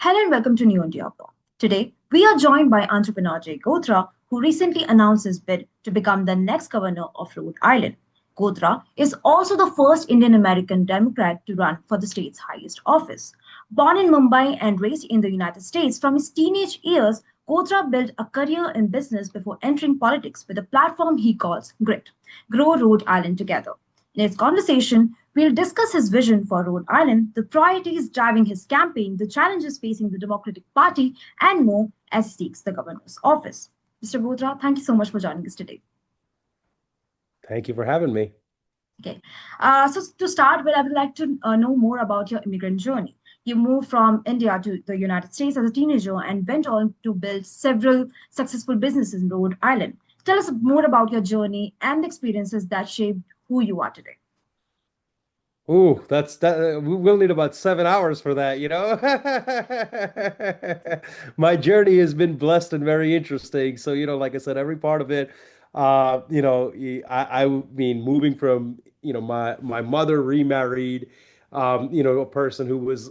Hello and welcome to New India Blog. Today, we are joined by entrepreneur Gotra, who recently announced his bid to become the next governor of Rhode Island. Gotra is also the first Indian American Democrat to run for the state's highest office. Born in Mumbai and raised in the United States, from his teenage years, Gotra built a career in business before entering politics with a platform he calls GRIT, Grow Rhode Island Together. In this conversation, we'll discuss his vision for Rhode Island, the priorities driving his campaign, the challenges facing the Democratic Party, and more as he seeks the governor's office. Mr. Gotra, thank you so much for joining us today. Thank you for having me. Okay, so to start with, I would like to know more about your immigrant journey. You moved from India to the United States as a teenager and went on to build several successful businesses in Rhode Island. Tell us more about your journey and the experiences that shaped who you are today. Ooh, that's that. We'll need about 7 hours for that, My journey has been blessed and very interesting. So, like I said, every part of it, I mean, moving from, my mother remarried, a person who was,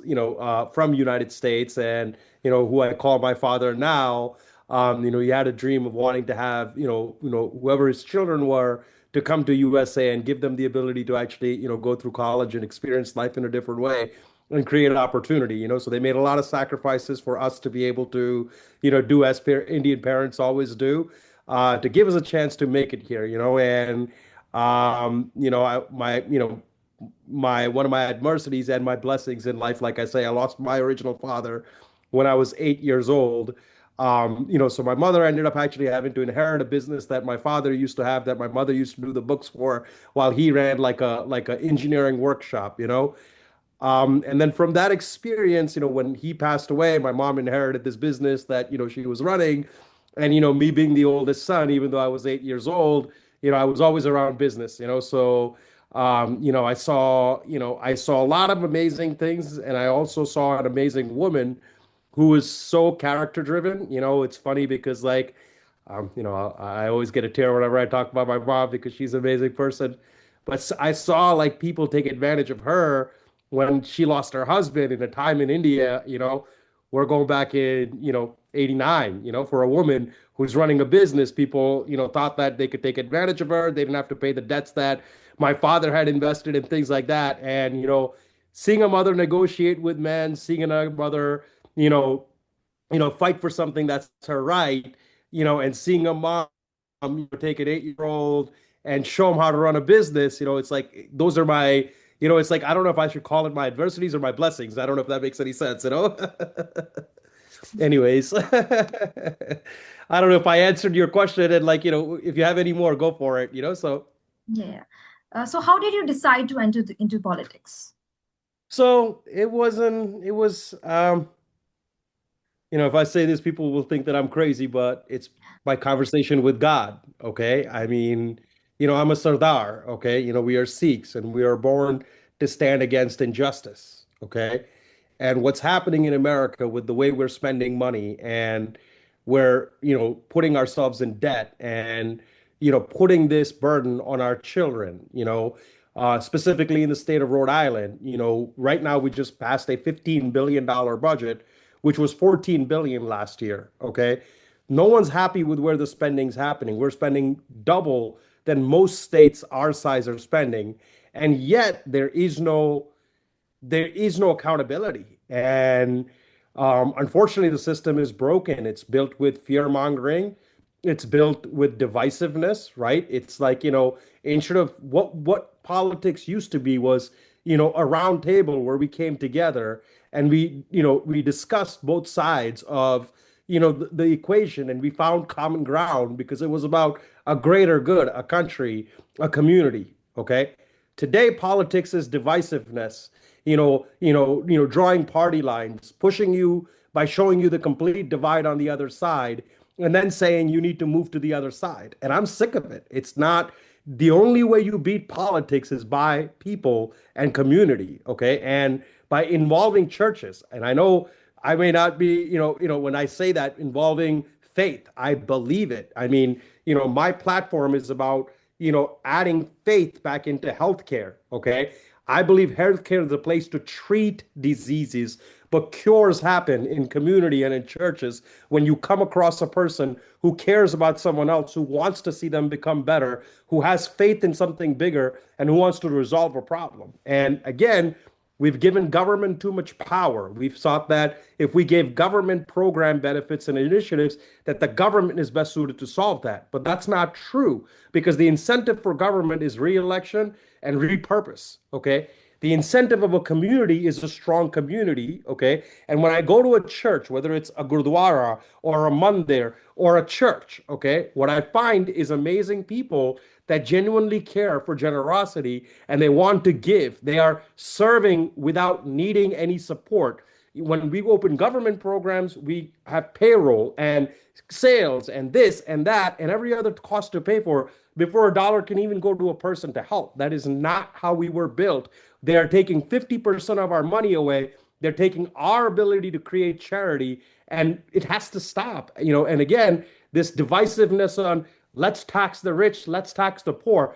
from United States and, who I call my father now. He had a dream of wanting to have, whoever his children were to come to USA and give them the ability to actually, go through college and experience life in a different way and create an opportunity, So they made a lot of sacrifices for us to be able to, do as Indian parents always do, to give us a chance to make it here, and my one of my adversities and my blessings in life, like I say, I lost my original father when I was 8 years old. So my mother ended up actually having to inherit a business that my father used to have, that my mother used to do the books for, while he ran like a engineering workshop, And then from that experience, when he passed away, my mom inherited this business that, she was running. And, me being the oldest son, even though I was 8 years old, I was always around business, So, I saw a lot of amazing things, and I also saw an amazing woman who is so character driven. It's funny because I always get a tear whenever I talk about my mom because she's an amazing person. But I saw like people take advantage of her when she lost her husband in a time in India. We're going back in, 89, for a woman who's running a business, people, thought that they could take advantage of her. They didn't have to pay the debts that my father had invested in, things like that. And, seeing a mother negotiate with men, seeing another mother, you know, fight for something that's her right, and seeing a mom, take an 8 year old and show them how to run a business, it's like those are my, it's like I don't know if I should call it my adversities or my blessings. I don't know if that makes any sense. Anyways, I don't know if I answered your question, and if you have any more, go for it, so. Yeah. So, how did you decide to enter into politics? So it was if I say this, people will think that I'm crazy, but it's my conversation with God. Okay. I mean, I'm a Sardar. Okay. We are Sikhs and we are born to stand against injustice. Okay. And what's happening in America with the way we're spending money, and we're, putting ourselves in debt, and, putting this burden on our children, specifically in the state of Rhode Island. Right now we just passed a $15 billion budget, which was 14 billion last year. Okay. No one's happy with where the spending's happening. We're spending double than most states our size are spending. And yet there is no accountability. And unfortunately, the system is broken. It's built with fear mongering. It's built with divisiveness, right? It's like, instead of what politics used to be was, a round table where we came together and we discussed both sides of, the equation, and we found common ground because it was about a greater good, a country, a community. Okay. Today, politics is divisiveness, drawing party lines, pushing you by showing you the complete divide on the other side, and then saying you need to move to the other side. And I'm sick of it. It's not the only way you beat politics is by people and community, okay? And by involving churches. And I know I may not be, when I say that involving faith, I believe it. I mean, my platform is about, adding faith back into healthcare, okay? I believe healthcare is a place to treat diseases, but cures happen in community and in churches when you come across a person who cares about someone else, who wants to see them become better, who has faith in something bigger, and who wants to resolve a problem. And again, we've given government too much power. We've thought that if we gave government program benefits and initiatives, that the government is best suited to solve that. But that's not true because the incentive for government is re-election and repurpose. Okay. The incentive of a community is a strong community. Okay. And when I go to a church, whether it's a gurdwara or a mandir or a church, okay, what I find is amazing people that genuinely care for generosity and they want to give. They are serving without needing any support. When we open government programs, we have payroll and sales and this and that and every other cost to pay for before a dollar can even go to a person to help. That is not how we were built. They are taking 50% of our money away. They're taking our ability to create charity, and it has to stop. And again, this divisiveness on let's tax the rich, let's tax the poor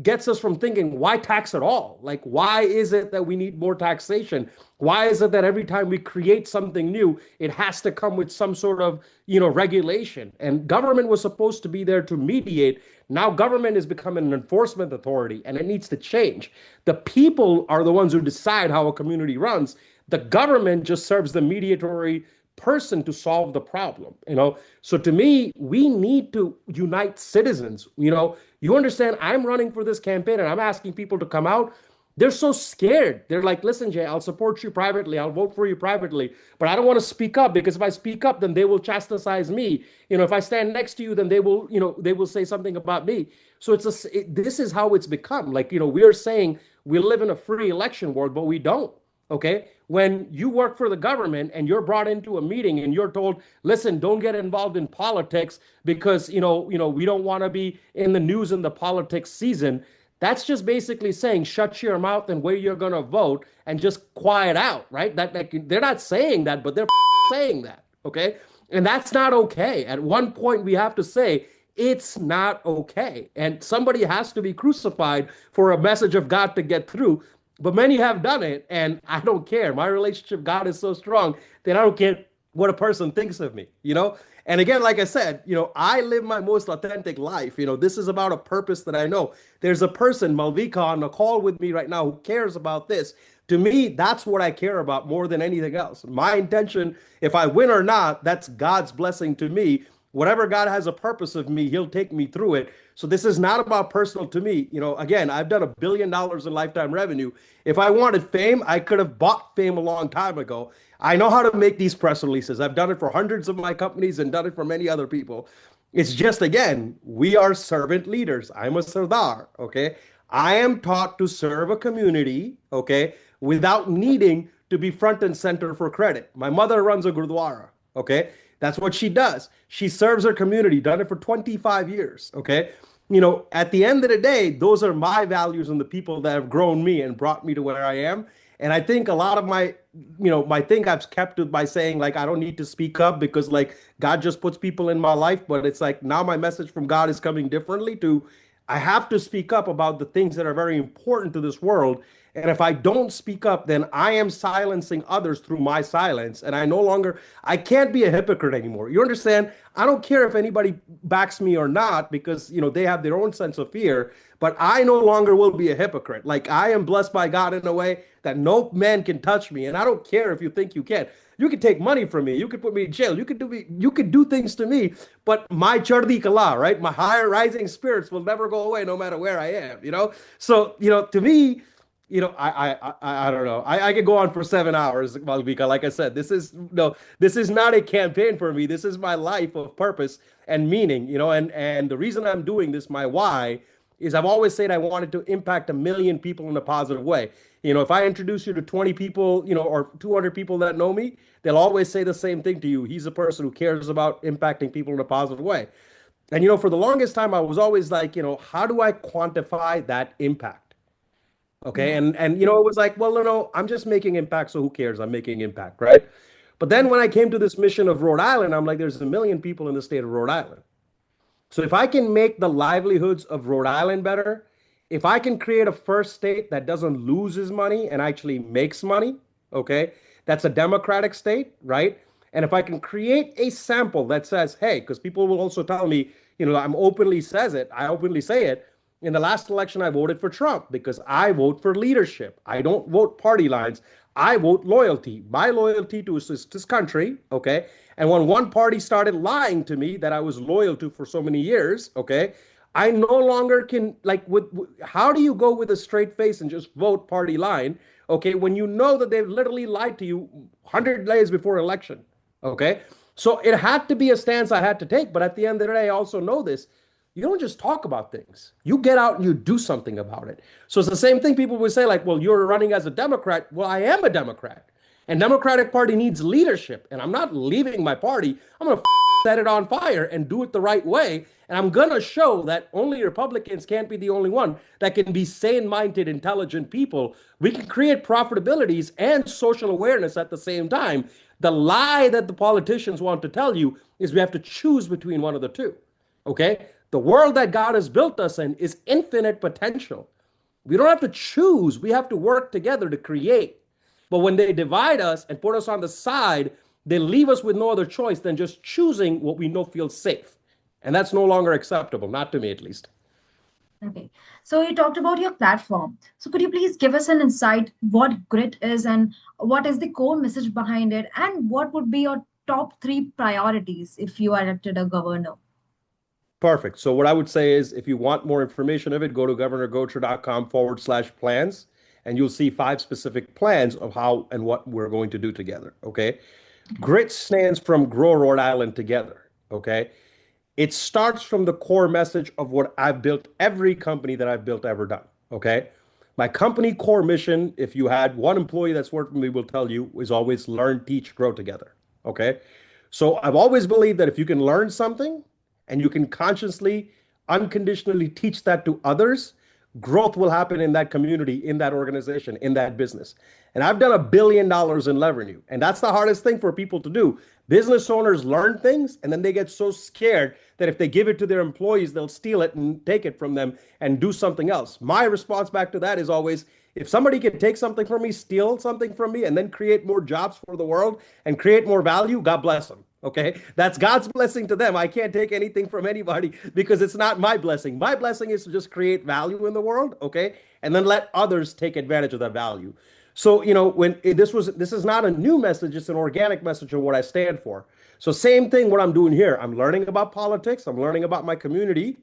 gets us from thinking, why tax at all? Like, why is it that we need more taxation? Why is it that every time we create something new, it has to come with some sort of, regulation? And government was supposed to be there to mediate. Now government is becoming an enforcement authority and it needs to change. The people are the ones who decide how a community runs. The government just serves the mediatory person to solve the problem. So to me, we need to unite citizens. You understand, I'm running for this campaign and I'm asking people to come out. They're so scared. They're like, listen, Jay, I'll support you privately, I'll vote for you privately, but I don't want to speak up because if I speak up, then they will chastise me. If I stand next to you, then they will say something about me. So this is how it's become. Like, we are saying we live in a free election world, but we don't. Okay. When you work for the government and you're brought into a meeting and you're told, listen, don't get involved in politics because, we don't want to be in the news in the politics season. That's just basically saying, shut your mouth and where you're going to vote and just quiet out, right? They're not saying that, but they're saying that. Okay. And that's not okay. At one point we have to say, it's not okay. And somebody has to be crucified for a message of God to get through. But many have done it, and I don't care. My relationship with God is so strong that I don't care what a person thinks of me. And again, like I said, I live my most authentic life. This is about a purpose that I know. There's a person, Malvika, on the call with me right now who cares about this. To me, that's what I care about more than anything else. My intention, if I win or not, that's God's blessing to me. Whatever God has a purpose of me, he'll take me through it. So this is not about personal to me. Again, I've done $1 billion in lifetime revenue. If I wanted fame, I could have bought fame a long time ago. I know how to make these press releases. I've done it for hundreds of my companies and done it for many other people. It's just, again, we are servant leaders. I'm a Sardar, okay? I am taught to serve a community, okay, without needing to be front and center for credit. My mother runs a gurdwara, okay? That's what she does. She serves her community, done it for 25 years. Okay. At the end of the day, those are my values and the people that have grown me and brought me to where I am. And I think a lot of my thing I've kept it by saying, like, I don't need to speak up because, like, God just puts people in my life. But it's like now my message from God is coming differently to I have to speak up about the things that are very important to this world. And if I don't speak up, then I am silencing others through my silence. And I can't be a hypocrite anymore. You understand? I don't care if anybody backs me or not because, they have their own sense of fear, but I no longer will be a hypocrite. Like, I am blessed by God in a way that no man can touch me. And I don't care if you think you can. You could take money from me. You could put me in jail. You could do things to me, but my chardi kala, right? My higher rising spirits will never go away no matter where I am. So, to me, I don't know. I could go on for 7 hours, Malvika. Like I said, this is not a campaign for me. This is my life of purpose and meaning, and the reason I'm doing this, my why, is I've always said I wanted to impact 1 million people in a positive way. If I introduce you to 20 people, or 200 people that know me, they'll always say the same thing to you. He's a person who cares about impacting people in a positive way. And, for the longest time, I was always like, how do I quantify that impact? Okay. Yeah. And it was like, well, no, I'm just making impact. So who cares? I'm making impact. Right. But then when I came to this mission of Rhode Island, I'm like, there's 1 million people in the state of Rhode Island. So if I can make the livelihoods of Rhode Island better, if I can create a first state that doesn't lose his money and actually makes money, okay, that's a democratic state, right? And if I can create a sample that says, hey, because people will also tell me, I openly say it. In the last election, I voted for Trump because I vote for leadership. I don't vote party lines. I vote loyalty. My loyalty to this country, okay? And when one party started lying to me that I was loyal to for so many years, okay, I no longer can how do you go with a straight face and just vote party line, okay, when you know that they've literally lied to you 100 days before election, okay? So it had to be a stance I had to take, but at the end of the day, I also know this. You don't just talk about things. You get out and you do something about it. So it's the same thing people would say, like, well, you're running as a Democrat. Well, I am a Democrat. And Democratic Party needs leadership. And I'm not leaving my party. I'm going to set it on fire and do it the right way. And I'm going to show that only Republicans can't be the only one that can be sane-minded, intelligent people. We can create profitabilities and social awareness at the same time. The lie that the politicians want to tell you is we have to choose between one of the two. Okay? The world that God has built us in is infinite potential. We don't have to choose. We have to work together to create. But when they divide us and put us on the side, they leave us with no other choice than just choosing what we know feels safe. And that's no longer acceptable, not to me at least. Okay. So you talked about your platform. So could you please give us an insight what grit is and what is the core message behind it and what would be your top three priorities if you are elected a governor? Perfect. So what I would say is if you want more information of it, go to governorgotra.com/plans and you'll see 5 specific plans of how and what we're going to do together. Okay. GRIT stands from Grow Rhode Island Together. Okay. It starts from the core message of what I've built, every company that I've built ever done. Okay. My company core mission, if you had one employee that's worked for me, will tell you, is always learn, teach, grow together. Okay. So I've always believed that if you can learn something and you can consciously, unconditionally teach that to others, growth will happen in that community, in that organization, in that business. And I've done $1 billion in revenue. And that's the hardest thing for people to do. Business owners learn things and then they get so scared that if they give it to their employees, they'll steal it and take it from them and do something else. My response back to that is always, if somebody can take something from me, steal something from me, and then create more jobs for the world and create more value, God bless them. Okay, that's God's blessing to them. I can't take anything from anybody because it's not my blessing. My blessing is to just create value in the world, okay, and then let others take advantage of that value. So, this is not a new message, it's an organic message of what I stand for. So same thing what I'm doing here. I'm learning about politics, I'm learning about my community.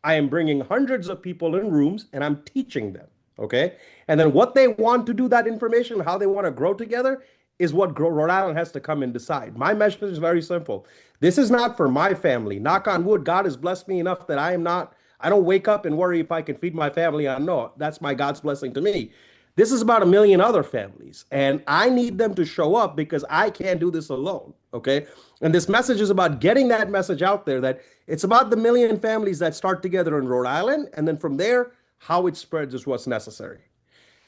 I am bringing hundreds of people in rooms and I'm teaching them, okay? And then what they want to do, that information, how they want to grow together is what Rhode Island has to come and decide. My message is very simple. This is not for my family. Knock on wood, God has blessed me enough that I don't wake up and worry if I can feed my family or not. That's my God's blessing to me. This is about 1 million other families, and I need them to show up because I can't do this alone, okay? And this message is about getting that message out there that it's about the 1 million families that start together in Rhode Island, and then from there, how it spreads is what's necessary.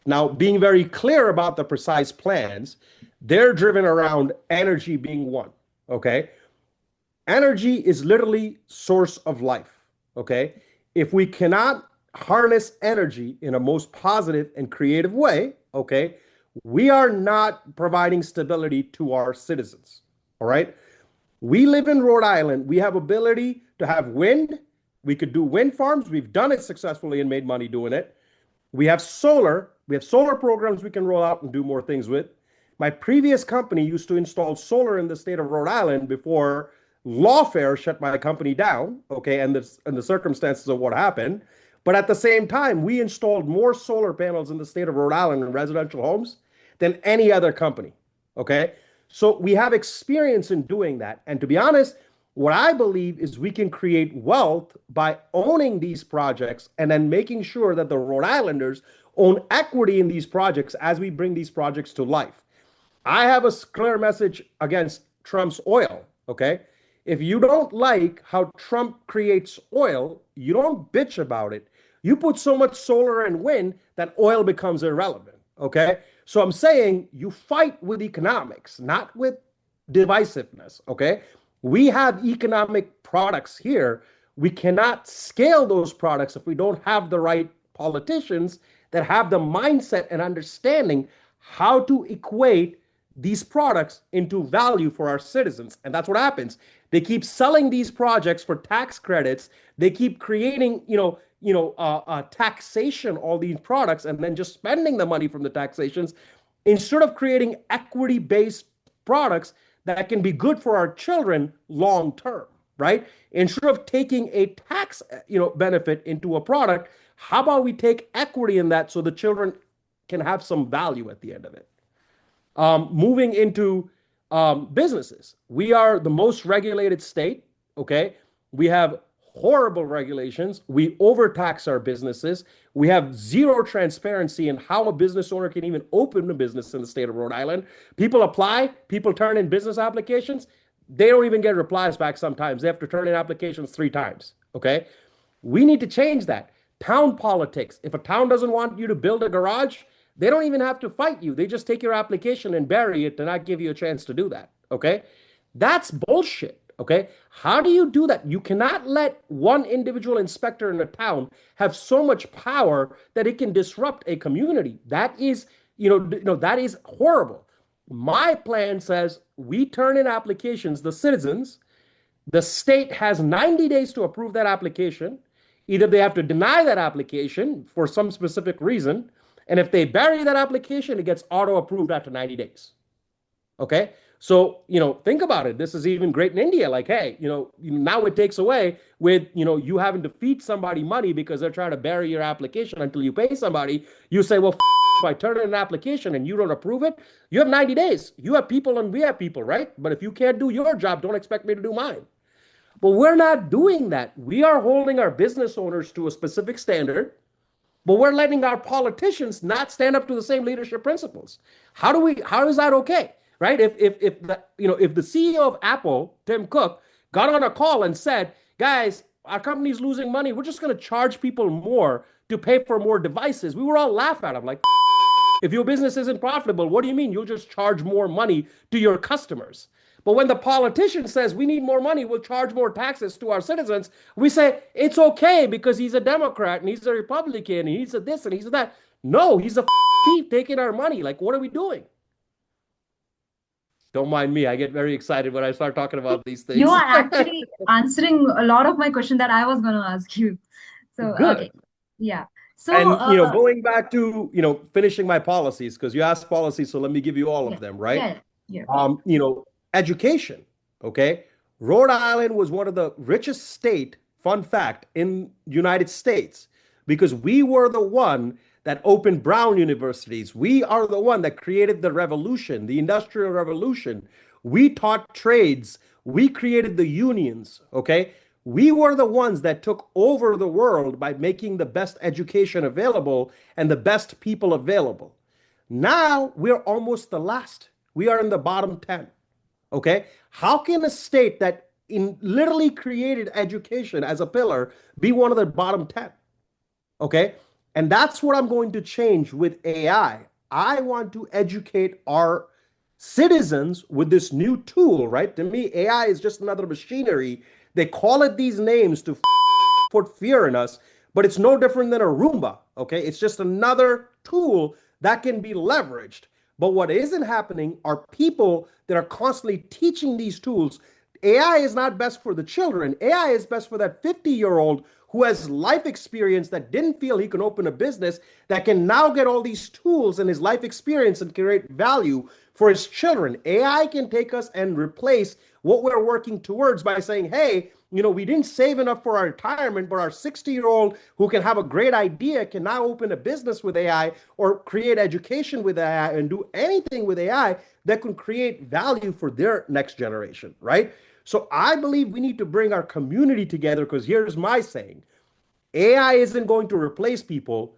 Now, being very clear about the precise plans, they're driven around energy being one, okay? Energy is literally source of life, okay? If we cannot harness energy in a most positive and creative way, okay, we are not providing stability to our citizens, all right? We live in Rhode Island. We have ability to have wind. We could do wind farms. We've done it successfully and made money doing it. We have solar. We have solar programs we can roll out and do more things with. My previous company used to install solar in the state of Rhode Island before lawfare shut my company down, okay, and the circumstances of what happened. But at the same time, we installed more solar panels in the state of Rhode Island in residential homes than any other company, okay? So we have experience in doing that. And to be honest, what I believe is we can create wealth by owning these projects and then making sure that the Rhode Islanders own equity in these projects as we bring these projects to life. I have a clear message against Trump's oil, okay? If you don't like how Trump creates oil, you don't bitch about it. You put so much solar and wind that oil becomes irrelevant, okay? So I'm saying you fight with economics, not with divisiveness, okay? We have economic products here. We cannot scale those products if we don't have the right politicians that have the mindset and understanding how to equate these products into value for our citizens. And that's what happens. They keep selling these projects for tax credits. They keep creating, taxation, all these products, and then just spending the money from the taxations instead of creating equity-based products that can be good for our children long term, right? Instead of taking a tax, benefit into a product, how about we take equity in that so the children can have some value at the end of it? Moving into businesses, we are the most regulated state. Okay, we have horrible regulations. We overtax our businesses. We have zero transparency in how a business owner can even open a business in the state of Rhode Island. People apply, people turn in business applications. They don't even get replies back sometimes. They have to turn in applications 3 times. Okay, we need to change that. Town politics. If a town doesn't want you to build a garage, they don't even have to fight you. They just take your application and bury it to not give you a chance to do that. Okay, that's bullshit. Okay, how do you do that? You cannot let one individual inspector in a town have so much power that it can disrupt a community. That is, that is horrible. My plan says we turn in applications, the citizens, the state has 90 days to approve that application. Either they have to deny that application for some specific reason, and if they bury that application, it gets auto approved after 90 days. Okay. So, think about it. This is even great in India. Like, hey, now it takes away with, you having to feed somebody money because they're trying to bury your application until you pay somebody. You say, well, if I turn in an application and you don't approve it, you have 90 days. You have people and we have people, right? But if you can't do your job, don't expect me to do mine. But we're not doing that. We are holding our business owners to a specific standard, but we're letting our politicians not stand up to the same leadership principles. How is that okay? Right? If the CEO of Apple, Tim Cook, got on a call and said, guys, our company's losing money, we're just going to charge people more to pay for more devices, we were all laugh at him like, if your business isn't profitable, what do you mean you'll just charge more money to your customers? But when the politician says we need more money, we'll charge more taxes to our citizens, we say it's okay because he's a Democrat and he's a Republican and he's a this and he's a that. No, he's a thief taking our money. Like, what are we doing? Don't mind me. I get very excited when I start talking about these things. You are actually answering a lot of my question that I was going to ask you. So, good. Okay. Yeah. So, and, going back to, finishing my policies, because you asked policies, so let me give you all of them, right? Yeah. Education, okay? Rhode Island was one of the richest state, fun fact, in the United States, because we were the one that opened Brown universities. We are the one that created the revolution, the Industrial Revolution. We taught trades. We created the unions, okay? We were the ones that took over the world by making the best education available and the best people available. Now we're almost the last. We are in the bottom 10, okay? How can a state that literally created education as a pillar be one of the bottom 10, okay? And that's what I'm going to change with AI. I want to educate our citizens with this new tool, right? To me, AI is just another machinery. They call it these names to put fear in us, but it's no different than a Roomba, okay? It's just another tool that can be leveraged. But what isn't happening are people that are constantly teaching these tools. AI is not best for the children. AI is best for that 50-year-old who has life experience that didn't feel he can open a business, that can now get all these tools and his life experience and create value for his children. AI can take us and replace what we're working towards by saying, hey, we didn't save enough for our retirement, but our 60-year-old who can have a great idea can now open a business with AI or create education with AI and do anything with AI that can create value for their next generation, right? So I believe we need to bring our community together, because here's my saying: AI isn't going to replace people.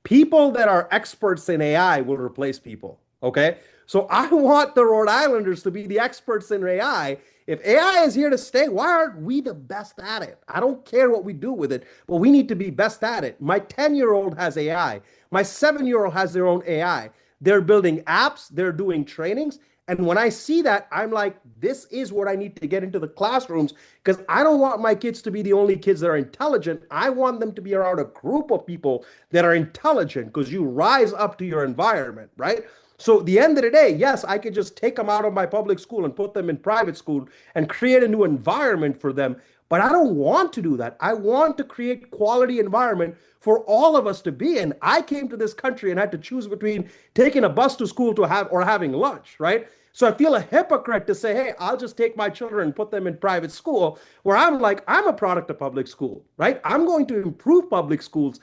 People that are experts in AI will replace people, okay? So I want the Rhode Islanders to be the experts in AI. If AI is here to stay, why aren't we the best at it? I don't care what we do with it, but we need to be best at it. My 10-year-old has AI. My 7-year-old has their own AI. They're building apps. They're doing trainings. And when I see that, I'm like, this is what I need to get into the classrooms, because I don't want my kids to be the only kids that are intelligent. I want them to be around a group of people that are intelligent, because you rise up to your environment, right? So at the end of the day, yes, I could just take them out of my public school and put them in private school and create a new environment for them. But I don't want to do that. I want to create quality environment for all of us to be in. I came to this country and had to choose between taking a bus to school to have or having lunch, right? So I feel a hypocrite to say, hey, I'll just take my children and put them in private school, where I'm like, I'm a product of public school, right? I'm going to improve public schools.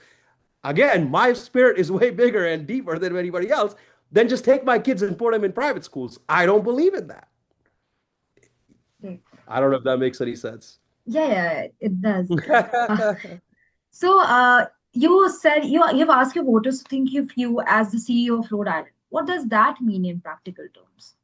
Again, my spirit is way bigger and deeper than anybody else. Then just take my kids and put them in private schools. I don't believe in that. Okay. I don't know if that makes any sense. Yeah, yeah, it does. Uh, so, you said you've asked your voters to think of you as the CEO of Rhode Island. What does that mean in practical terms?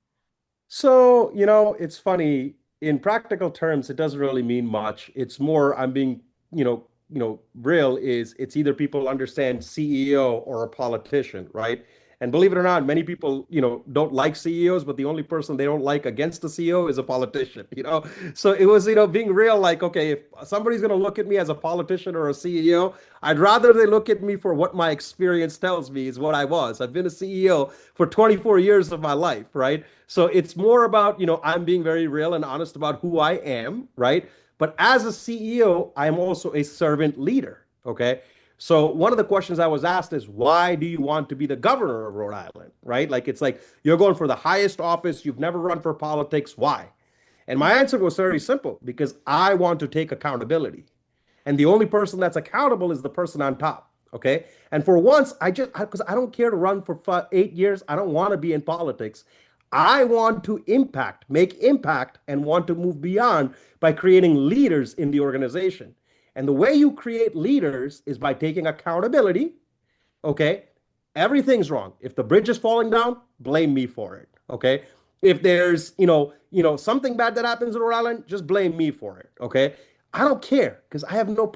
So, it's funny. In practical terms, it doesn't really mean much. It's more I'm being, real is it's either people understand CEO or a politician, right? And believe it or not, many people, don't like CEOs, but the only person they don't like against the CEO is a politician, So it was, being real, like, okay, if somebody's going to look at me as a politician or a CEO, I'd rather they look at me for what my experience tells me is what I was. I've been a CEO for 24 years of my life, right? So it's more about, I'm being very real and honest about who I am, right? But as a CEO, I'm also a servant leader, okay? So one of the questions I was asked is, why do you want to be the governor of Rhode Island, right? Like, it's like you're going for the highest office, you've never run for politics. Why? And my answer was very simple, because I want to take accountability. And the only person that's accountable is the person on top. Okay. And for once, because I don't care to run for 8 years, I don't want to be in politics. I want to make impact, and want to move beyond by creating leaders in the organization. And the way you create leaders is by taking accountability. Okay. Everything's wrong. If the bridge is falling down, blame me for it. Okay. If there's, something bad that happens in Rhode Island, just blame me for it. Okay. I don't care, because I have no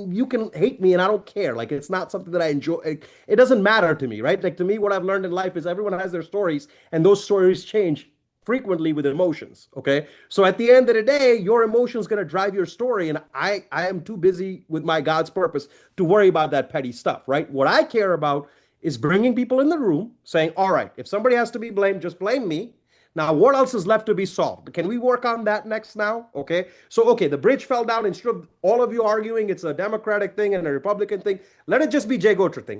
you can hate me and I don't care. Like, it's not something that I enjoy. It doesn't matter to me, right? Like, to me, what I've learned in life is everyone has their stories, and those stories change frequently with emotions. Okay. So at the end of the day, your emotions going to drive your story. And I am too busy with my God's purpose to worry about that petty stuff, right? What I care about is bringing people in the room saying, all right, if somebody has to be blamed, just blame me. Now, what else is left to be solved? Can we work on that next now? Okay. So, okay, the bridge fell down. Instead of all of you arguing it's a Democratic thing and a Republican thing, let it just be Jay Gotra thing.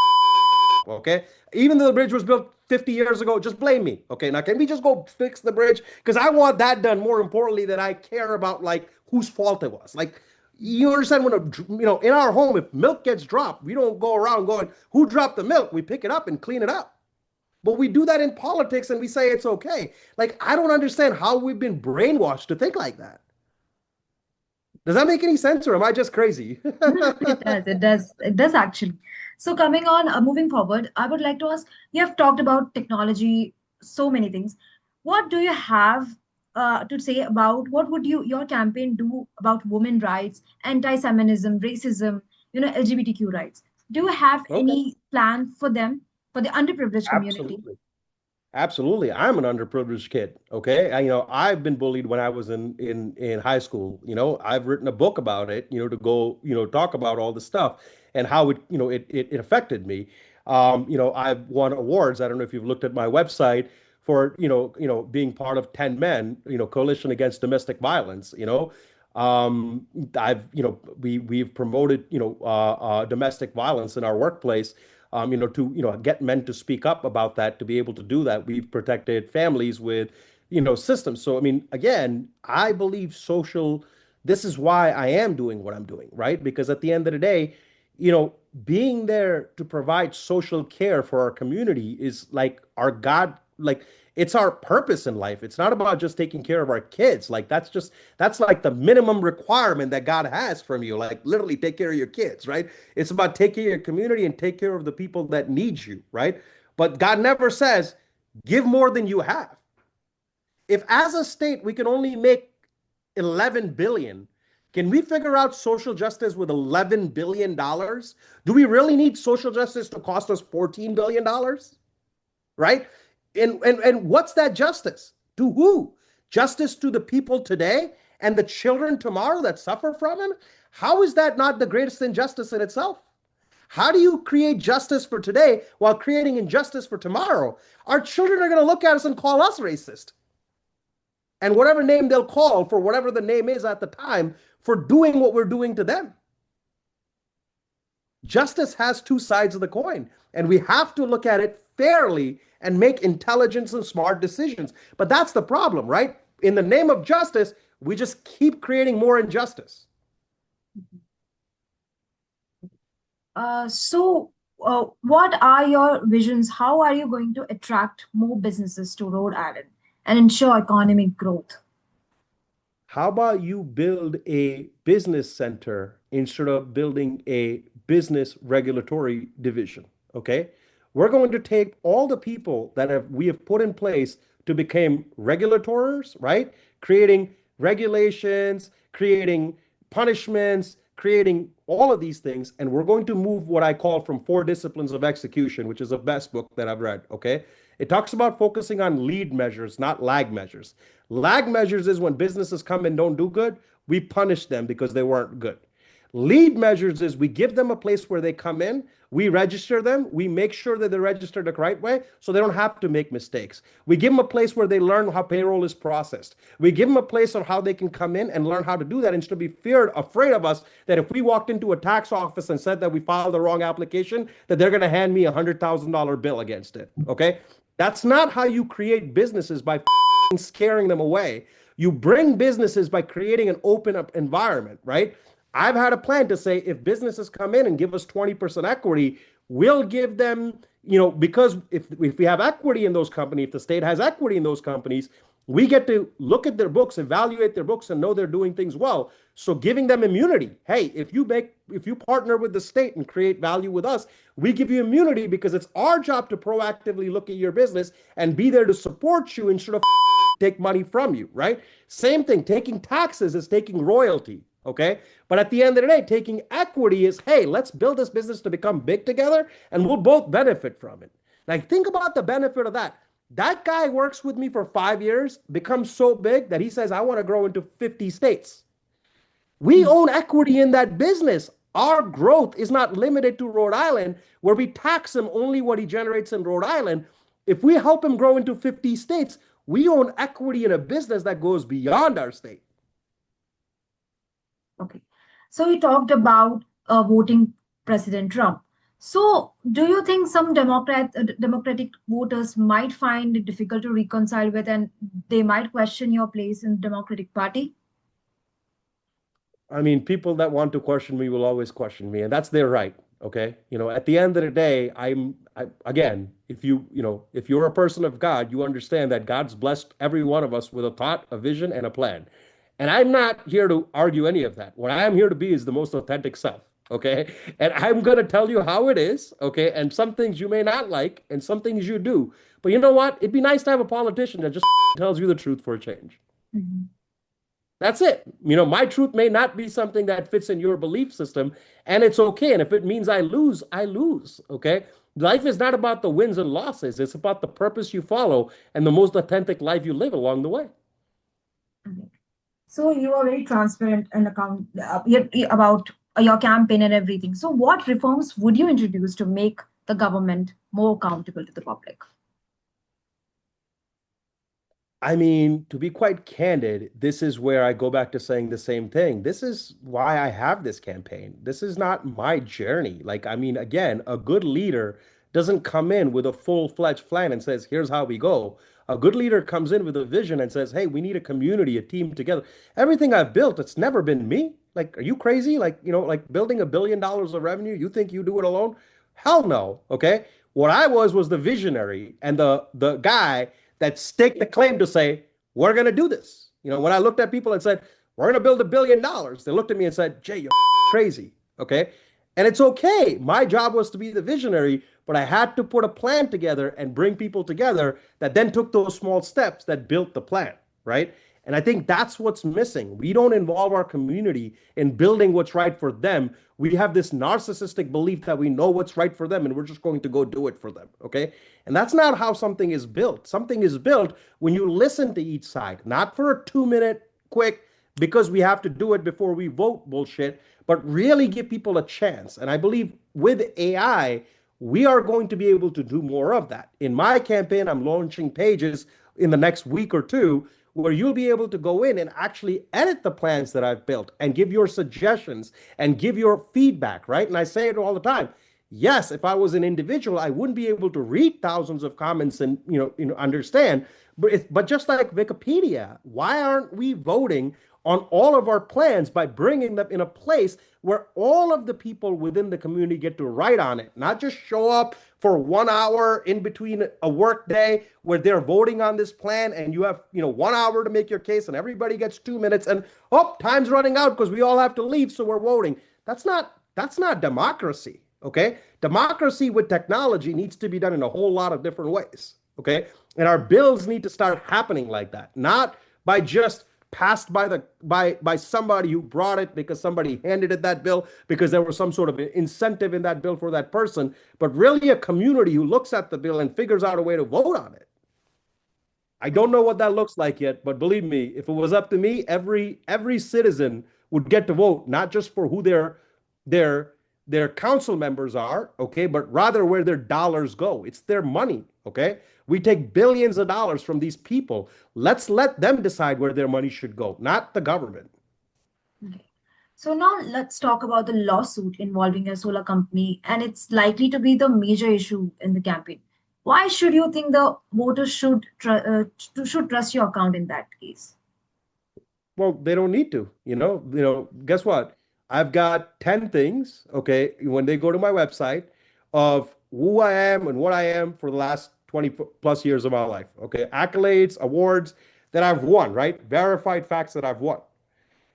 Okay. Even though the bridge was built 50 years ago, just blame me. Okay. Now, can we just go fix the bridge? Because I want that done more importantly than I care about, like, whose fault it was. Like, you understand, in our home, if milk gets dropped, we don't go around going, who dropped the milk? We pick it up and clean it up. But we do that in politics and we say it's okay. Like, I don't understand how we've been brainwashed to think like that. Does that make any sense, or am I just crazy? No, it does. It does. It does actually. So coming on, moving forward, I would like to ask, you have talked about technology, so many things. What do you have to say about what would your campaign do about women rights, anti-Semitism, racism, LGBTQ rights? Do you have Okay. any plan for them, for the underprivileged community? Absolutely. Absolutely. I'm an underprivileged kid. Okay. I've been bullied when I was in high school. I've written a book about it, to go, talk about all the stuff and how it affected me. I've won awards. I don't know if you've looked at my website for, being part of 10 Men, Coalition Against Domestic Violence, we've promoted, domestic violence in our workplace, to, get men to speak up about that, to be able to do that. We've protected families with, systems. So, I mean, again, I believe this is why I am doing what I'm doing, right? Because at the end of the day, being there to provide social care for our community is like our God, like, it's our purpose in life. It's not about just taking care of our kids. Like, that's like the minimum requirement that God has from you. Like, literally take care of your kids, right? It's about taking care of your community and take care of the people that need you, right? But God never says give more than you have. If as a state we can only make 11 billion, can we figure out social justice with $11 billion? Do we really need social justice to cost us $14 billion? Right? And what's that justice? To who? Justice to the people today and the children tomorrow that suffer from it? How is that not the greatest injustice in itself? How do you create justice for today while creating injustice for tomorrow? Our children are going to look at us and call us racist. And whatever name they'll call for whatever the name is at the time for doing what we're doing to them. Justice has two sides of the coin, and we have to look at it fairly and make intelligent and smart decisions. But that's the problem, right? In the name of justice, we just keep creating more injustice. What are your visions? How are you going to attract more businesses to Rhode Island and ensure economic growth? How about you build a business center instead of building a business regulatory division? Okay. We're going to take all the people that we have put in place to become regulators, right? Creating regulations, creating punishments, creating all of these things. And we're going to move what I call from four disciplines of execution, which is the best book that I've read. Okay. It talks about focusing on lead measures, not lag measures. Lag measures is when businesses come and don't do good, we punish them because they weren't good. Lead measures is we give them a place where they come in, we register them, we make sure that they're registered the right way so they don't have to make mistakes. We give them a place where they learn how payroll is processed. We give them a place on how they can come in and learn how to do that instead of be afraid of us that if we walked into a tax office and said that we filed the wrong application, that they're going to hand me a $100,000 bill against it. Okay? That's not how you create businesses by scaring them away. You bring businesses by creating an open up environment, right? I've had a plan to say if businesses come in and give us 20% equity, we'll give them, because if we have equity in those companies, if the state has equity in those companies, we get to look at their books, evaluate their books, and know they're doing things well. So giving them immunity. Hey, if you partner with the state and create value with us, we give you immunity because it's our job to proactively look at your business and be there to support you instead of take money from you, right? Same thing, taking taxes is taking royalty. Okay. But at the end of the day, taking equity is, hey, let's build this business to become big together and we'll both benefit from it. Like, think about the benefit of that. That guy works with me for 5 years, becomes so big that he says, I want to grow into 50 states. We own equity in that business. Our growth is not limited to Rhode Island, where we tax him only what he generates in Rhode Island. If we help him grow into 50 states, we own equity in a business that goes beyond our state. Okay. So you talked about voting President Trump. So do you think some Democratic voters might find it difficult to reconcile with and they might question your place in the Democratic Party? I mean, people that want to question me will always question me, and that's their right. Okay. At the end of the day, again, if you're a person of God, you understand that God's blessed every one of us with a thought, a vision, and a plan. And I'm not here to argue any of that. What I am here to be is the most authentic self. Okay. And I'm going to tell you how it is. Okay. And some things you may not like and some things you do. But you know what? It'd be nice to have a politician that just tells you the truth for a change. Mhm. That's it. My truth may not be something that fits in your belief system, and it's okay. And if it means I lose, I lose. Okay. Life is not about the wins and losses. It's about the purpose you follow and the most authentic life you live along the way. Okay. So you are very transparent and about your campaign and everything. So what reforms would you introduce to make the government more accountable to the public? I mean, to be quite candid, this is where I go back to saying the same thing. This is why I have this campaign. This is not my journey. Like, I mean, again, a good leader doesn't come in with a full-fledged plan and says, here's how we go. A good leader comes in with a vision and says, hey, we need a community, a team together. Everything I've built, it's never been me. Like, are you crazy? Like, like building $1 billion of revenue, you think you do it alone? Hell no. Okay. What I was the visionary and the guy that staked the claim to say, we're going to do this. When I looked at people and said, we're going to build $1 billion, they looked at me and said, Jay, you're crazy. Okay. And it's okay. My job was to be the visionary, but I had to put a plan together and bring people together that then took those small steps that built the plan. Right. And I think that's what's missing. We don't involve our community in building what's right for them. We have this narcissistic belief that we know what's right for them and we're just going to go do it for them. Okay. And that's not how something is built. Something is built when you listen to each side, not for a 2-minute quick, because we have to do it before we vote bullshit, but really give people a chance. And I believe with AI, we are going to be able to do more of that. In my campaign, I'm launching pages in the next week or two where you'll be able to go in and actually edit the plans that I've built and give your suggestions and give your feedback, right? And I say it all the time. Yes, if I was an individual, I wouldn't be able to read thousands of comments and understand. But just like Wikipedia, why aren't we voting on all of our plans by bringing them in a place where all of the people within the community get to write on it, not just show up for 1 hour in between a work day where they're voting on this plan and you have 1 hour to make your case and everybody gets 2 minutes and oh, time's running out because we all have to leave, so we're voting. That's not democracy. Okay, democracy with technology needs to be done in a whole lot of different ways. Okay, and our bills need to start happening like that, not by just passed by somebody who brought it because somebody handed it that bill because there was some sort of incentive in that bill for that person, but really a community who looks at the bill and figures out a way to vote on it. I don't know what that looks like yet, but believe me, if it was up to me, every citizen would get to vote, not just for who their council members are, okay, but rather where their dollars go. It's their money, okay? We take billions of dollars from these people. Let's let them decide where their money should go, not the government. Okay. So now let's talk about the lawsuit involving a solar company, and it's likely to be the major issue in the campaign. Why should you think the voters should trust your account in that case? Well, they don't need to, guess what? I've got 10 things, okay, when they go to my website of who I am and what I am for the last 20 plus years of my life, okay? Accolades, awards that I've won, right? Verified facts that I've won.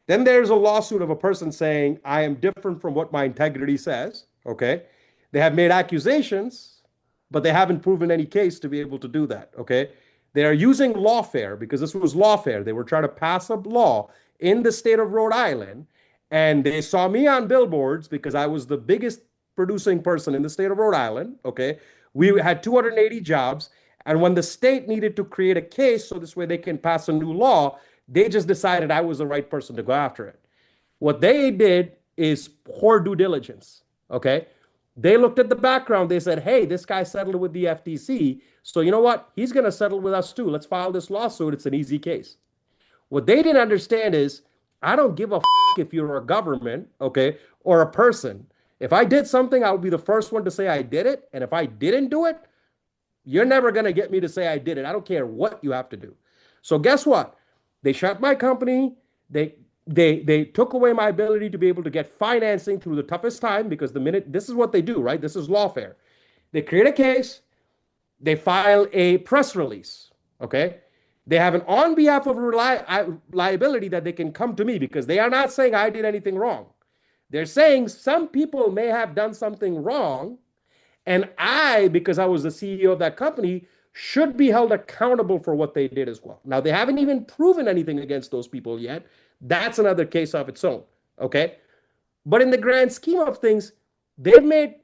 Then there's a lawsuit of a person saying I am different from what my integrity says, okay? They have made accusations, but they haven't proven any case to be able to do that, okay? They are using lawfare because this was lawfare. They were trying to pass a law in the state of Rhode Island, and they saw me on billboards because I was the biggest producing person in the state of Rhode Island, okay? We had 280 jobs, and when the state needed to create a case so this way they can pass a new law, they just decided I was the right person to go after it. What they did is poor due diligence, okay? They looked at the background. They said, hey, this guy settled with the FTC. So you know what? He's going to settle with us too. Let's file this lawsuit. It's an easy case. What they didn't understand is I don't give a if you're a government, okay, or a person. If I did something, I would be the first one to say I did it. And if I didn't do it, you're never going to get me to say I did it. I don't care what you have to do. So guess what? They shut my company. They took away my ability to be able to get financing through the toughest time because the minute this is what they do, right? This is lawfare. They create a case, they file a press release, okay? They have an on behalf of liability that they can come to me because they are not saying I did anything wrong. They're saying some people may have done something wrong, and I, because I was the CEO of that company, should be held accountable for what they did as well. Now, they haven't even proven anything against those people yet. That's another case of its own, okay? But in the grand scheme of things, they've made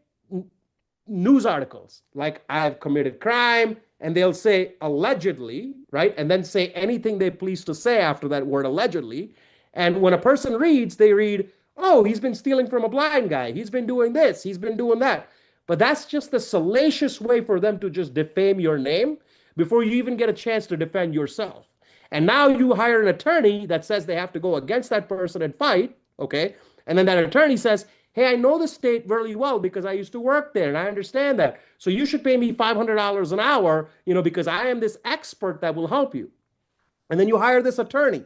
news articles like I've committed crime, and they'll say allegedly, right? And then say anything they please to say after that word allegedly. And when a person reads, they read, oh, he's been stealing from a blind guy. He's been doing this. He's been doing that. But that's just the salacious way for them to just defame your name before you even get a chance to defend yourself. And now you hire an attorney that says they have to go against that person and fight, okay? And then that attorney says, hey, I know the state really well because I used to work there and I understand that. So you should pay me $500 an hour, because I am this expert that will help you. And then you hire this attorney,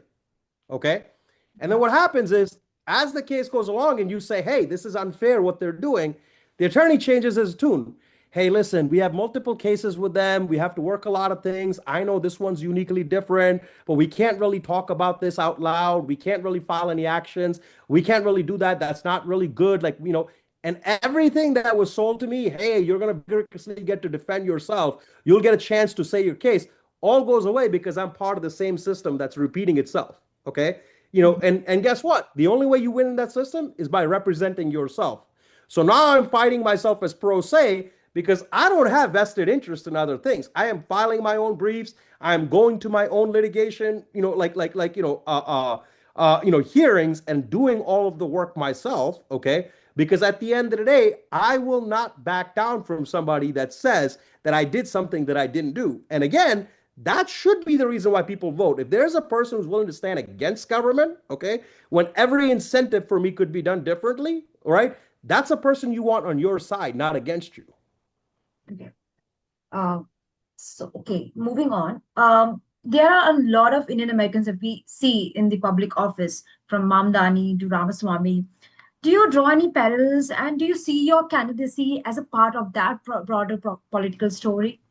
okay? And then what happens is, as the case goes along and you say, hey, this is unfair what they're doing, the attorney changes his tune. Hey, listen, we have multiple cases with them. We have to work a lot of things. I know this one's uniquely different, but we can't really talk about this out loud. We can't really file any actions. We can't really do that. That's not really good. And everything that was sold to me, hey, you're going to vigorously get to defend yourself. You'll get a chance to say your case. All goes away because I'm part of the same system that's repeating itself. Okay. And guess what? The only way you win in that system is by representing yourself. So now I'm fighting myself as pro se because I don't have vested interest in other things. I am filing my own briefs. I'm going to my own litigation, hearings and doing all of the work myself, okay? Because at the end of the day, I will not back down from somebody that says that I did something that I didn't do. And again, that should be the reason why people vote. If there's a person who's willing to stand against government, okay, when every incentive for me could be done differently, all right, that's a person you want on your side, not against you. Okay. Uh, okay, moving on. There are a lot of Indian Americans that we see in the public office, from Mamdani to Ramaswamy. Do you draw any parallels, and do you see your candidacy as a part of that broader political story?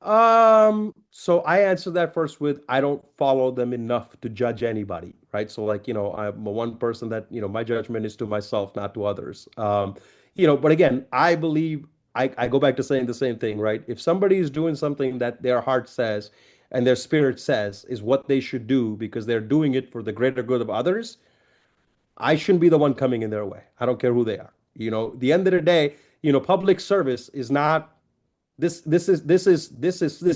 So I answer that first with I don't follow them enough to judge anybody, right? So like, I'm a one person that, my judgment is to myself, not to others. But again, I believe I go back to saying the same thing, right? If somebody is doing something that their heart says and their spirit says is what they should do because they're doing it for the greater good of others, I shouldn't be the one coming in their way. I don't care who they are. The end of the day, public service is not this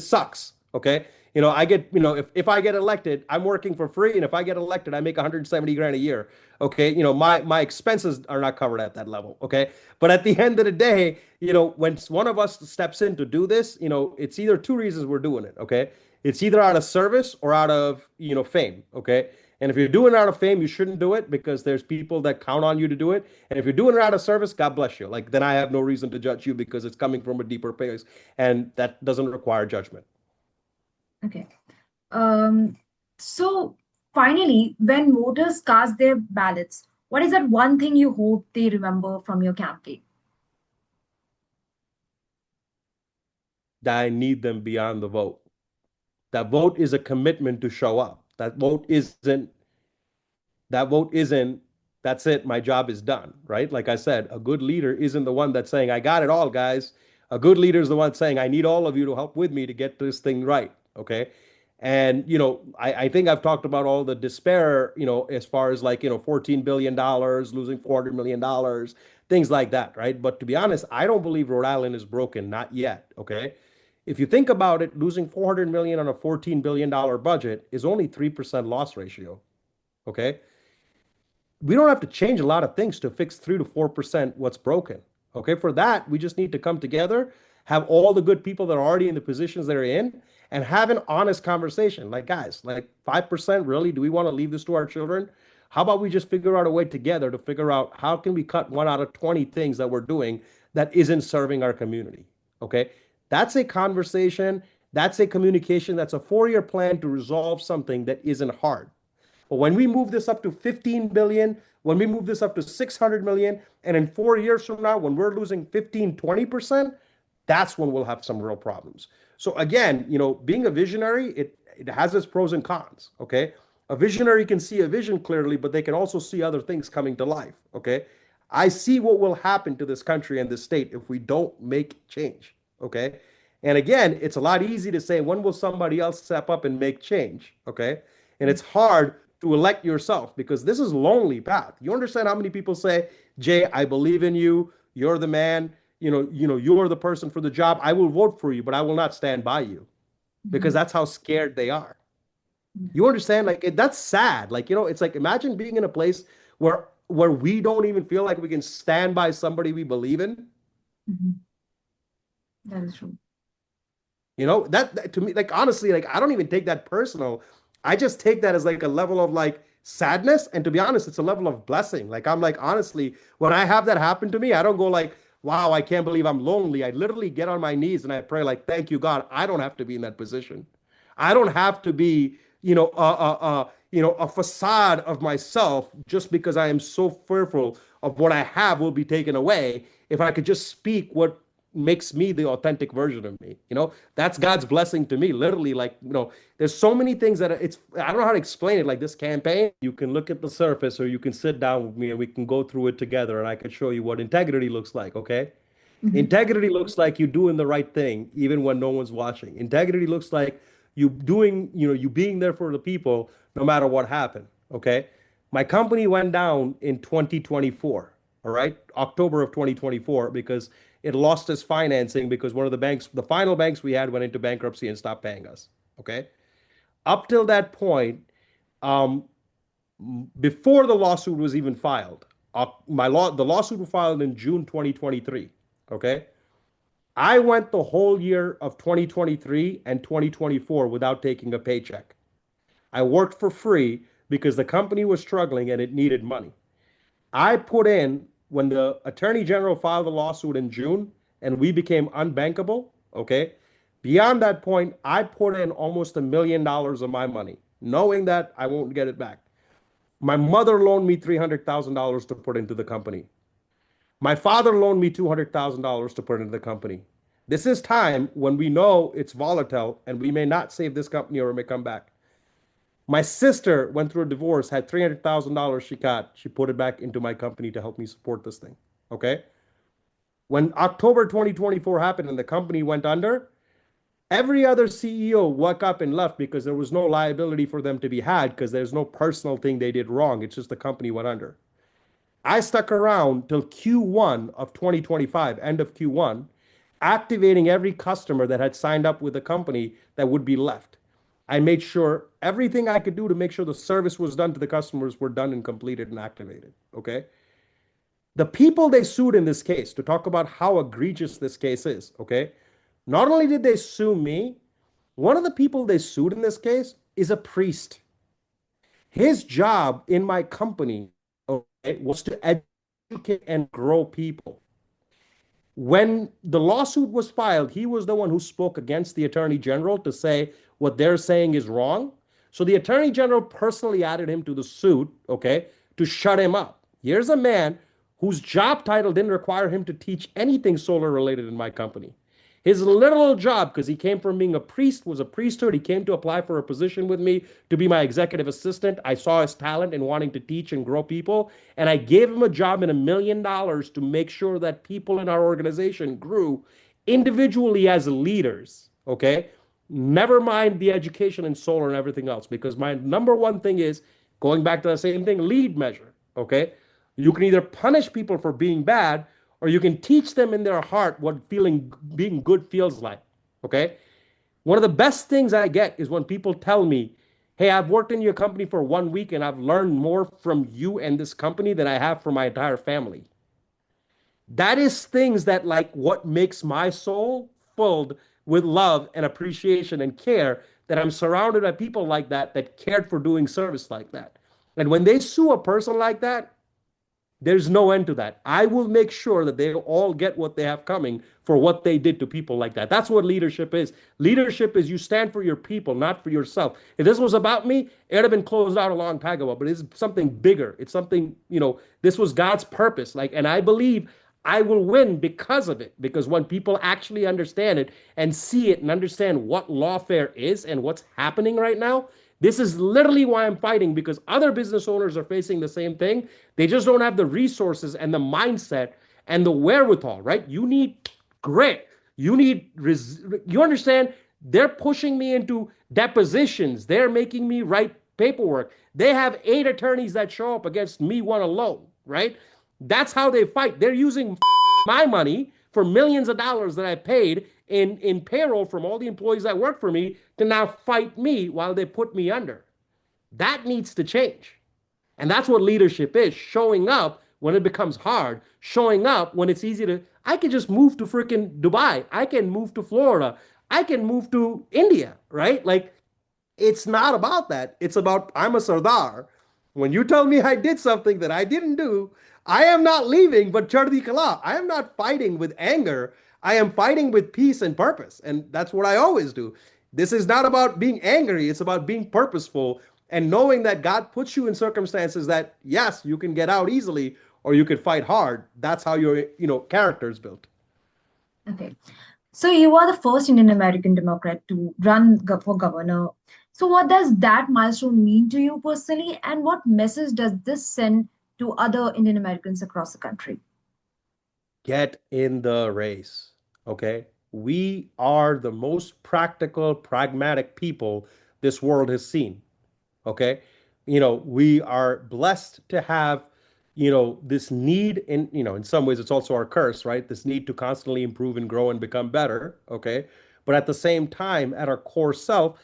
sucks. Okay. I get, if I get elected, I'm working for free. And if I get elected, I make 170 grand a year. Okay. My expenses are not covered at that level. Okay. But at the end of the day, when one of us steps in to do this, it's either two reasons we're doing it. Okay. It's either out of service or out of, fame. Okay. And if you're doing it out of fame, you shouldn't do it because there's people that count on you to do it. And if you're doing it out of service, God bless you. Like then I have no reason to judge you because it's coming from a deeper place, and that doesn't require judgment. Okay. Um, so finally, when voters cast their ballots, what is that one thing you hope they remember from your campaign? That I need them beyond the vote. That vote is a commitment to show up. That vote isn't, that's it, my job is done, right? Like I said, a good leader isn't the one that's saying, I got it all, guys. A good leader is the one saying, I need all of you to help with me to get this thing right. Okay. And, I think I've talked about all the despair, as far as like, $14 billion, losing $400 million, things like that, right? But to be honest, I don't believe Rhode Island is broken, not yet. Okay. If you think about it, losing 400 million on a $14 billion budget is only 3% loss ratio. Okay. We don't have to change a lot of things to fix 3 to 4% what's broken. Okay, for that, we just need to come together, have all the good people that are already in the positions they're in, and have an honest conversation. Like, guys, like 5%, really? Do we want to leave this to our children? How about we just figure out a way together to figure out how can we cut one out of 20 things that we're doing that isn't serving our community? Okay, that's a conversation, that's a communication, that's a 4-year plan to resolve something that isn't hard. But when we move this up to 15 billion, when we move this up to 600 million, and in 4 years from now, when we're losing 15, 20%, that's when we'll have some real problems. So again, being a visionary, it has its pros and cons. Okay. A visionary can see a vision clearly, but they can also see other things coming to life. Okay. I see what will happen to this country and this state if we don't make change. Okay. And again, it's a lot easy to say, when will somebody else step up and make change? Okay. And it's hard to elect yourself because this is a lonely path. You understand how many people say, Jay, I believe in you. You're the man. You're the person for the job. I will vote for you, but I will not stand by you because Mhm. that's how scared they are. You understand? Like that's sad. Like, it's like imagine being in a place where we don't even feel like we can stand by somebody we believe in. Mhm. That is true. That to me, like honestly, like I don't even take that personal. I just take that as like a level of like sadness. And to be honest, it's a level of blessing. Like I'm like, honestly, when I have that happen to me, I don't go like, wow, I can't believe I'm lonely. I literally get on my knees and I pray, like, thank you, God. I don't have to be in that position. I don't have to be, a facade of myself just because I am so fearful of what I have will be taken away. If I could just speak what makes me the authentic version of me, that's God's blessing to me. Literally, like, there's so many things that I don't know how to explain it. Like this campaign, you can look at the surface or you can sit down with me and we can go through it together and I can show you what integrity looks like. Okay. Mhm. Integrity looks like you doing the right thing, even when no one's watching. Integrity looks like you being there for the people no matter what happened. Okay. My company went down in 2024. All right. October of 2024, because it lost its financing because one of the banks, the final banks we had, went into bankruptcy and stopped paying us. Okay. Up till that point, um, before the lawsuit was even filed. The lawsuit was filed in June 2023. Okay. I went the whole year of 2023 and 2024 without taking a paycheck. I worked for free because the company was struggling and it needed money. I put in, when the attorney general filed the lawsuit in June and we became unbankable, okay? Beyond that point, I put in almost $1 million of my money, knowing that I won't get it back. My mother loaned me $300,000 to put into the company. My father loaned me $200,000 to put into the company. This is time when we know it's volatile and we may not save this company or it may come back. My sister went through a divorce, had $300,000 she got. She put it back into my company to help me support this thing. Okay. When October 2024 happened and the company went under, every other CEO woke up and left because there was no liability for them to be had because there's no personal thing they did wrong. It's just the company went under. I stuck around till Q1 of 2025, end of Q1, activating every customer that had signed up with the company that would be left. I made sure everything I could do to make sure the service was done to the customers were done and completed and activated. Okay. The people they sued in this case, to talk about how egregious this case is, okay, not only did they sue me, one of the people they sued in this case is a priest. His job in my company, okay, was to educate and grow people. When the lawsuit was filed, he was the one who spoke against the attorney general to say what they're saying is wrong. So the attorney general personally added him to the suit, okay, to shut him up. Here's a man whose job title didn't require him to teach anything solar related in my company. His literal job, because he came from being a priest, was a priesthood. He came to apply for a position with me to be my executive assistant. I saw his talent in wanting to teach and grow people, and I gave him a job and $1 million to make sure that people in our organization grew individually as leaders. Okay. Never mind the education in solar and everything else, because my number one thing is going back to the same thing, lead measure. Okay. You can either punish people for being bad or you can teach them in their heart what being good feels like. Okay. One of the best things I get is when people tell me, hey, I've worked in your company for 1 week and I've learned more from you and this company than I have from my entire family. That is things that, like, what makes my soul filled with love and appreciation and care, that I'm surrounded by people like that that cared for doing service like that. And when they sue a person like that, there's no end to that. I will make sure that they all get what they have coming for what they did to people like that. That's what leadership is. Leadership is you stand for your people, not for yourself. If this was about me, it would have been closed out a long time ago, but it's something bigger. It's something, this was God's purpose. Like, and I believe I will win because of it. Because when people actually understand it and see it and understand what lawfare is and what's happening right now, this is literally why I'm fighting, because other business owners are facing the same thing. They just don't have the resources and the mindset and the wherewithal, right? You need grit. You understand? They're pushing me into depositions. They're making me write paperwork. They have 8 attorneys that show up against me one alone, right? That's how they fight. They're using my money for millions of dollars that I paid in payroll from all the employees that work for me to now fight me while they put me under. That needs to change. And that's what leadership is, showing up when it becomes hard, showing up when it's easy to, I can just move to freaking Dubai. I can move to Florida. I can move to India, right? Like, it's not about that. It's about, I'm a Sardar. When you tell me I did something that I didn't do, I am not leaving, but Chardi Kala. I am not fighting with anger. I am fighting with peace and purpose. And that's what I always do. This is not about being angry. It's about being purposeful and knowing that God puts you in circumstances that, yes, you can get out easily or you can fight hard. That's how your, character is built. Okay. So you are the first Indian American Democrat to run for governor. So what does that milestone mean to you personally, and what message does this send to other Indian Americans across the country? Get in the race. Okay. We are the most practical, pragmatic people this world has seen. Okay. We are blessed to have, this need in some ways, it's also our curse, right? This need to constantly improve and grow and become better. Okay. But at the same time, at our core self,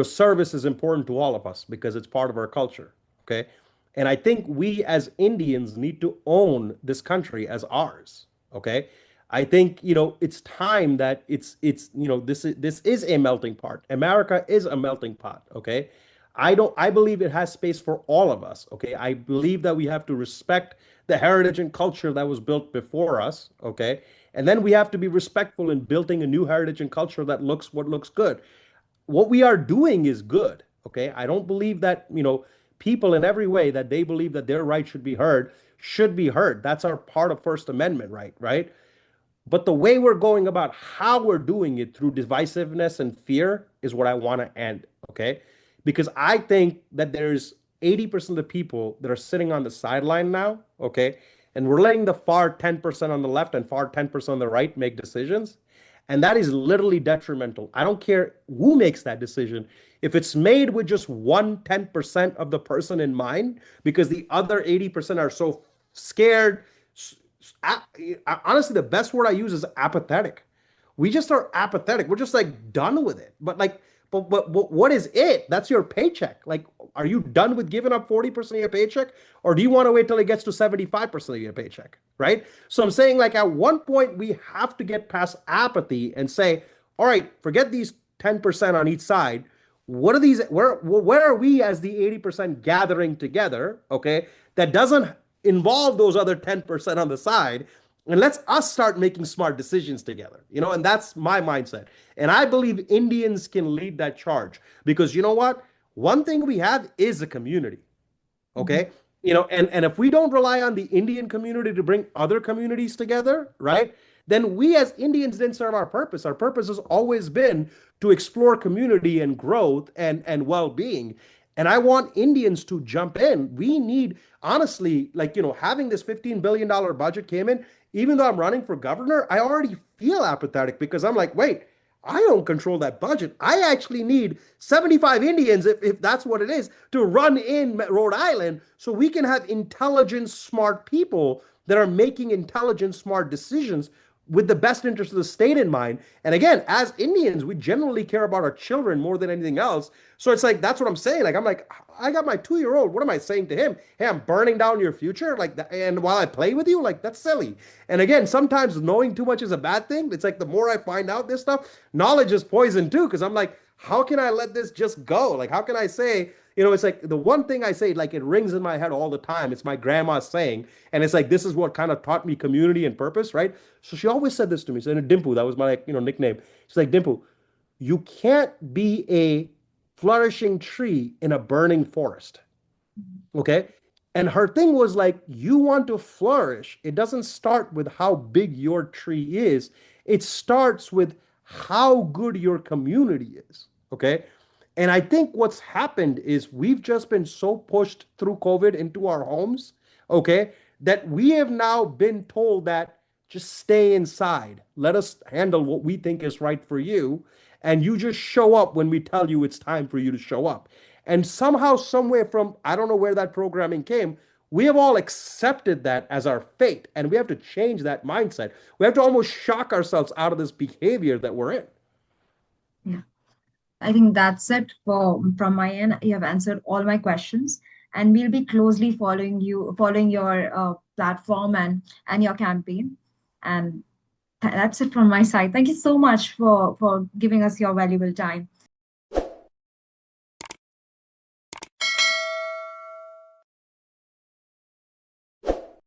service is important to all of us because it's part of our culture. Okay. And I think we as Indians need to own this country as ours. Okay. I think, it's time that this is a melting pot. America is a melting pot. Okay. I believe it has space for all of us. Okay. I believe that we have to respect the heritage and culture that was built before us. Okay. And then we have to be respectful in building a new heritage and culture that looks good. What we are doing is good. Okay. I don't believe that, people in every way that they believe that their right should be heard. That's our part of First Amendment right, right? But the way we're going about how we're doing it through divisiveness and fear is what I want to end. Okay. Because I think that there's 80% of the people that are sitting on the sideline now. Okay. And we're letting the far 10% on the left and far 10% on the right make decisions. And that is literally detrimental. I don't care who makes that decision. If it's made with just 1/10% of the person in mind, because the other 80% are so scared. Honestly, the best word I use is apathetic. We just are apathetic. We're just like done with it. But what is it? That's your paycheck. Like, are you done with giving up 40% of your paycheck? Or do you want to wait till it gets to 75% of your paycheck? Right? So I'm saying, like, at one point we have to get past apathy and say, all right, forget these 10% on each side. What are these? Where are we as the 80% gathering together? Okay, that doesn't involve those other 10% on the side, and let's us start making smart decisions together, and that's my mindset. And I believe Indians can lead that charge because you know what? One thing we have is a community. Okay. And if we don't rely on the Indian community to bring other communities together, right? Then we as Indians didn't serve our purpose. Our purpose has always been to explore community and growth and well-being. And I want Indians to jump in. We need, honestly, like, having this $15 billion budget came in, even though I'm running for governor, I already feel apathetic because I'm like, wait, I don't control that budget. I actually need 75 Indians, if that's what it is, to run in Rhode Island so we can have intelligent, smart people that are making intelligent, smart decisions with the best interest of the state in mind. And again, as Indians, we generally care about our children more than anything else. So it's like, that's what I'm saying. Like, I'm like, I got my 2-year-old. What am I saying to him? Hey, I'm burning down your future. Like, and while I play with you, like, that's silly. And again, sometimes knowing too much is a bad thing. It's like the more I find out this stuff, knowledge is poison too. Cause I'm like, how can I let this just go? Like, how can I say, it's like the one thing I say, like it rings in my head all the time. It's my grandma's saying, and it's like, this is what kind of taught me community and purpose, right? So she always said this to me. She said, Dimpu, that was my, nickname. She's like, Dimpu, you can't be a flourishing tree in a burning forest. Okay. And her thing was like, you want to flourish. It doesn't start with how big your tree is. It starts with how good your community is. Okay. And I think what's happened is we've just been so pushed through COVID into our homes, okay, that we have now been told that just stay inside. Let us handle what we think is right for you. And you just show up when we tell you it's time for you to show up. And somehow, somewhere from, I don't know where that programming came, we have all accepted that as our fate. And we have to change that mindset. We have to almost shock ourselves out of this behavior that we're in. Yeah. I think that's it from my end. You have answered all my questions, and we'll be closely following your platform and your campaign. And that's it from my side. Thank you so much for giving us your valuable time.